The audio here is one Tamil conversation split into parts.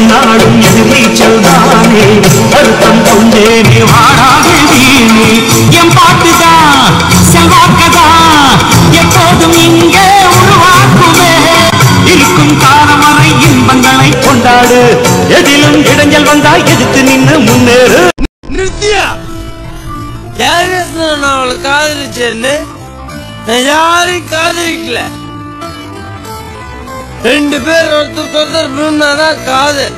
நாடும் எதிர்நீச்சல் தானே வருத்தம் கொண்டேனே வாழாதே வீணே என் பாட்டுதான் செல்வாக்கதான் எப்போதும் இங்கே உருவாக்குமே இருக்கும் காலம் வரை இன்பங்களை கொண்டாடு எதிலும் இடைஞ்சல் வந்தால் எதிர்த்து நின்று முன்னேறு நிறுத்தியா நான் அவளை காதலிச்சேன்னு நான் யாரையும் காதலிக்கல ரெண்டு பேர் ஒருத்தருக்கு ஒருத்தர் விருந்தாதான் காதல்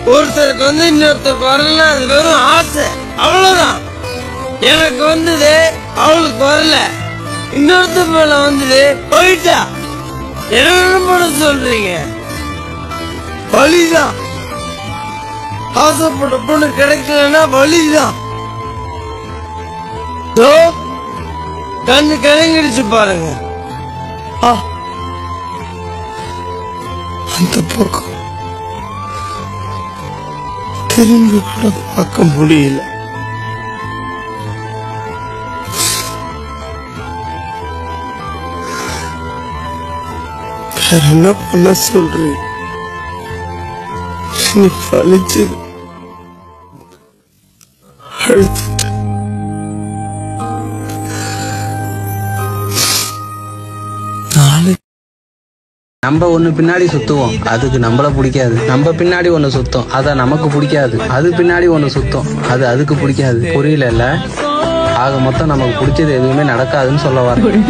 ஒருத்தருக்கு இன்னொருத்தருக்கு வரல அது வெறும் ஆசை அவ்வளவுதான் எனக்கு வந்தது அவளுக்கு வரல இன்னொருத்தர் மேல வந்தது போயிட்டா என்ன பண்ண சொல்றீங்க வலிதான் ஆசைப்பட்ட பொண்ணு கிடைக்கலன்னா வலிதான் கண்ணு கலங்கிடுச்சு பாருங்க அந்த பக்கம் திரும்பி கூட பார்க்க முடியல வேற என்ன பண்ண சொல்றீங்க நீ பழிச்சு அழுத்துட்ட நம்ம ஒண்ணு பின்னாடி சுத்துவோம் அதுக்கு நம்மள பிடிக்காது நம்ம பின்னாடி ஒண்ணு சுத்தம் அத நமக்கு பிடிக்காது அது பின்னாடி ஒண்ணு சுத்தம் அது அதுக்கு பிடிக்காது புரியல ஆக மொத்தம் நமக்கு பிடிச்சது எதுவுமே நடக்காதுன்னு சொல்ல வரேன்.